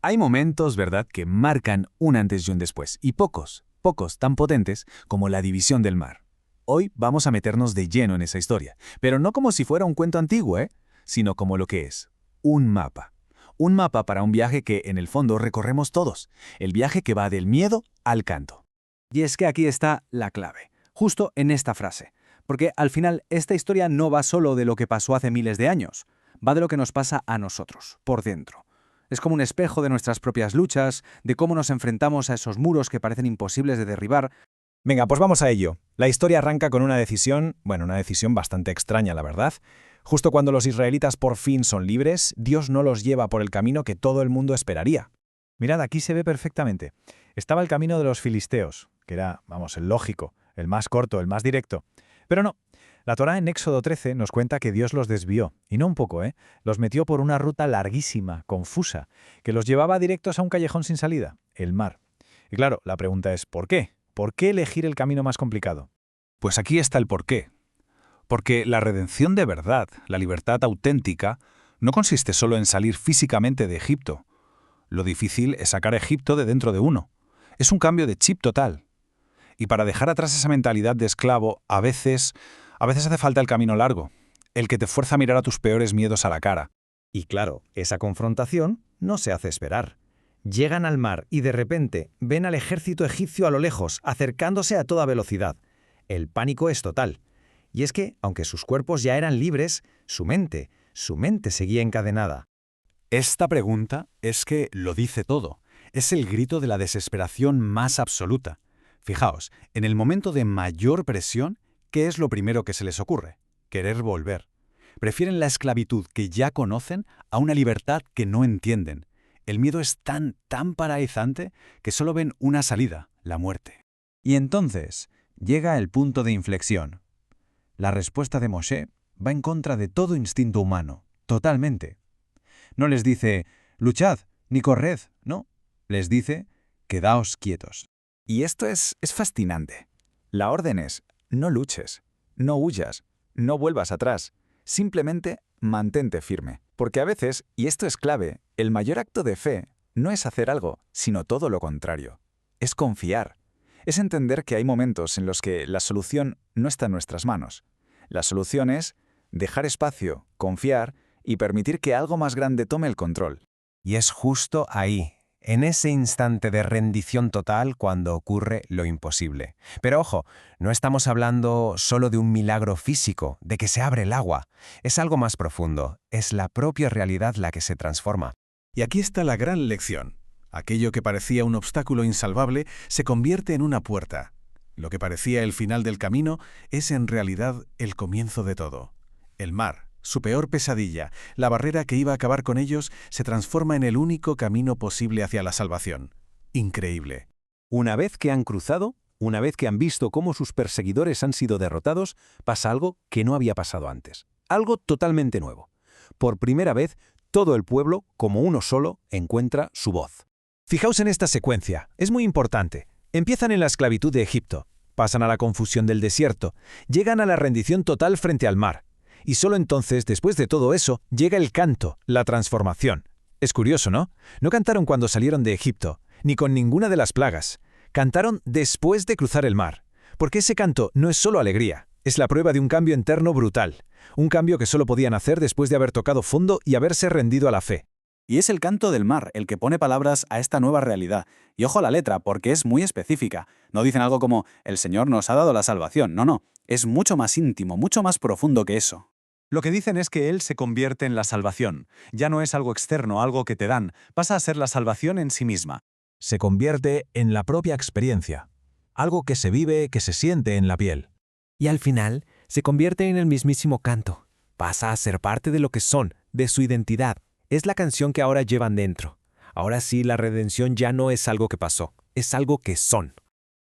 Hay momentos, ¿verdad?, que marcan un antes y un después, y pocos tan potentes como la división del mar. Hoy vamos a meternos de lleno en esa historia, pero no como si fuera un cuento antiguo, sino como lo que es, un mapa. Un mapa para un viaje que, en el fondo, recorremos todos, el viaje que va del miedo al canto. Y es que aquí está la clave, justo en esta frase. Porque al final esta historia no va solo de lo que pasó hace miles de años, va de lo que nos pasa a nosotros, por dentro. Es como un espejo de nuestras propias luchas, de cómo nos enfrentamos a esos muros que parecen imposibles de derribar. Venga, pues vamos a ello. La historia arranca con una decisión bastante extraña, la verdad. Justo cuando los israelitas por fin son libres, Dios no los lleva por el camino que todo el mundo esperaría. Mirad, aquí se ve perfectamente. Estaba el camino de los filisteos, que era, el lógico, el más corto, el más directo. Pero no. La Torá en Éxodo 13 nos cuenta que Dios los desvió, y no un poco, los metió por una ruta larguísima, confusa, que los llevaba directos a un callejón sin salida, el mar. Y claro, la pregunta es ¿por qué? ¿Por qué elegir el camino más complicado? Pues aquí está el porqué. Porque la redención de verdad, la libertad auténtica, no consiste solo en salir físicamente de Egipto. Lo difícil es sacar a Egipto de dentro de uno. Es un cambio de chip total. Y para dejar atrás esa mentalidad de esclavo, a veces hace falta el camino largo, el que te fuerza a mirar a tus peores miedos a la cara. Y claro, esa confrontación no se hace esperar. Llegan al mar y de repente ven al ejército egipcio a lo lejos, acercándose a toda velocidad. El pánico es total. Y es que, aunque sus cuerpos ya eran libres, su mente seguía encadenada. Esta pregunta es que lo dice todo. Es el grito de la desesperación más absoluta. Fijaos, en el momento de mayor presión, ¿qué es lo primero que se les ocurre? Querer volver. Prefieren la esclavitud que ya conocen a una libertad que no entienden. El miedo es tan paralizante que solo ven una salida, la muerte. Y entonces llega el punto de inflexión. La respuesta de Moshe va en contra de todo instinto humano, totalmente. No les dice, luchad, ni corred, no. Les dice, quedaos quietos. Y esto es fascinante. La orden es, no luches, no huyas, no vuelvas atrás. Simplemente mantente firme. Porque a veces, y esto es clave, el mayor acto de fe no es hacer algo, sino todo lo contrario. Es confiar. Es entender que hay momentos en los que la solución no está en nuestras manos. La solución es dejar espacio, confiar y permitir que algo más grande tome el control. Y es justo ahí, en ese instante de rendición total, cuando ocurre lo imposible. Pero ojo, no estamos hablando solo de un milagro físico, de que se abre el agua. Es algo más profundo, es la propia realidad la que se transforma. Y aquí está la gran lección. Aquello que parecía un obstáculo insalvable se convierte en una puerta. Lo que parecía el final del camino es en realidad el comienzo de todo. El mar, su peor pesadilla, la barrera que iba a acabar con ellos, se transforma en el único camino posible hacia la salvación. Increíble. Una vez que han cruzado, una vez que han visto cómo sus perseguidores han sido derrotados, pasa algo que no había pasado antes. Algo totalmente nuevo. Por primera vez, todo el pueblo, como uno solo, encuentra su voz. Fijaos en esta secuencia, es muy importante. Empiezan en la esclavitud de Egipto, pasan a la confusión del desierto, llegan a la rendición total frente al mar. Y solo entonces, después de todo eso, llega el canto, la transformación. Es curioso, ¿no? No cantaron cuando salieron de Egipto, ni con ninguna de las plagas. Cantaron después de cruzar el mar. Porque ese canto no es solo alegría, es la prueba de un cambio interno brutal. Un cambio que solo podían hacer después de haber tocado fondo y haberse rendido a la fe. Y es el canto del mar el que pone palabras a esta nueva realidad. Y ojo a la letra, porque es muy específica. No dicen algo como, el Señor nos ha dado la salvación. No. Es mucho más íntimo, mucho más profundo que eso. Lo que dicen es que Él se convierte en la salvación. Ya no es algo externo, algo que te dan. Pasa a ser la salvación en sí misma. Se convierte en la propia experiencia. Algo que se vive, que se siente en la piel. Y al final, se convierte en el mismísimo canto. Pasa a ser parte de lo que son, de su identidad. Es la canción que ahora llevan dentro. Ahora sí, la redención ya no es algo que pasó, es algo que son.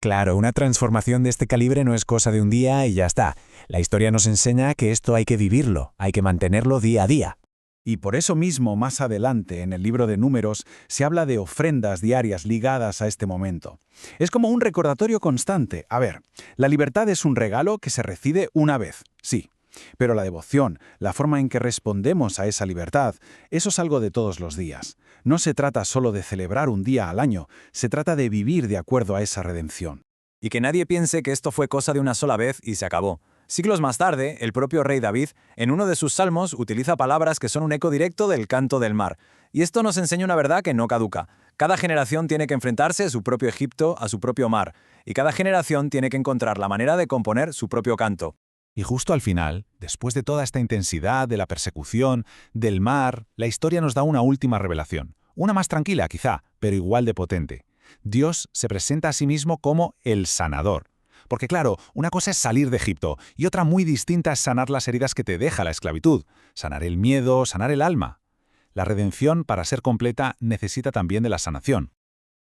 Claro, una transformación de este calibre no es cosa de un día y ya está. La historia nos enseña que esto hay que vivirlo, hay que mantenerlo día a día. Y por eso mismo, más adelante, en el libro de Números, se habla de ofrendas diarias ligadas a este momento. Es como un recordatorio constante. A ver, la libertad es un regalo que se recibe una vez, sí, Pero la devoción, la forma en que respondemos a esa libertad, eso es algo de todos los días. No se trata solo de celebrar un día al año, se trata de vivir de acuerdo a esa redención. Y que nadie piense que esto fue cosa de una sola vez y se acabó. Siglos más tarde, el propio rey David, en uno de sus salmos, utiliza palabras que son un eco directo del canto del mar. Y esto nos enseña una verdad que no caduca. Cada generación tiene que enfrentarse a su propio Egipto, a su propio mar. Y cada generación tiene que encontrar la manera de componer su propio canto. Y justo al final, después de toda esta intensidad, de la persecución, del mar, la historia nos da una última revelación. Una más tranquila, quizá, pero igual de potente. Dios se presenta a sí mismo como el sanador. Porque claro, una cosa es salir de Egipto y otra muy distinta es sanar las heridas que te deja la esclavitud, sanar el miedo, sanar el alma. La redención, para ser completa, necesita también de la sanación.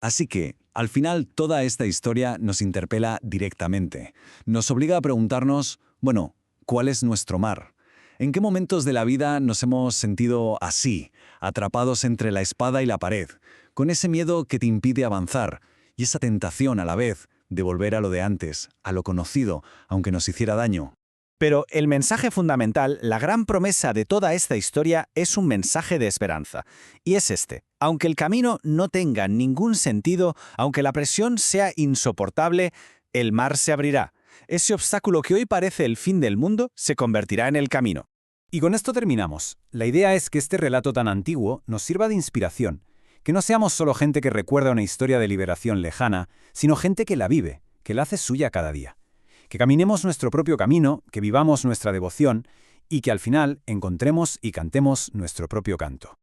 Así que, al final, toda esta historia nos interpela directamente. Nos obliga a preguntarnos, bueno, ¿cuál es nuestro mar? ¿En qué momentos de la vida nos hemos sentido así, atrapados entre la espada y la pared, con ese miedo que te impide avanzar y esa tentación a la vez de volver a lo de antes, a lo conocido, aunque nos hiciera daño? Pero el mensaje fundamental, la gran promesa de toda esta historia, es un mensaje de esperanza. Y es este: aunque el camino no tenga ningún sentido, aunque la presión sea insoportable, el mar se abrirá. Ese obstáculo que hoy parece el fin del mundo se convertirá en el camino. Y con esto terminamos. La idea es que este relato tan antiguo nos sirva de inspiración, que no seamos solo gente que recuerda una historia de liberación lejana, sino gente que la vive, que la hace suya cada día. Que caminemos nuestro propio camino, que vivamos nuestra devoción y que al final encontremos y cantemos nuestro propio canto.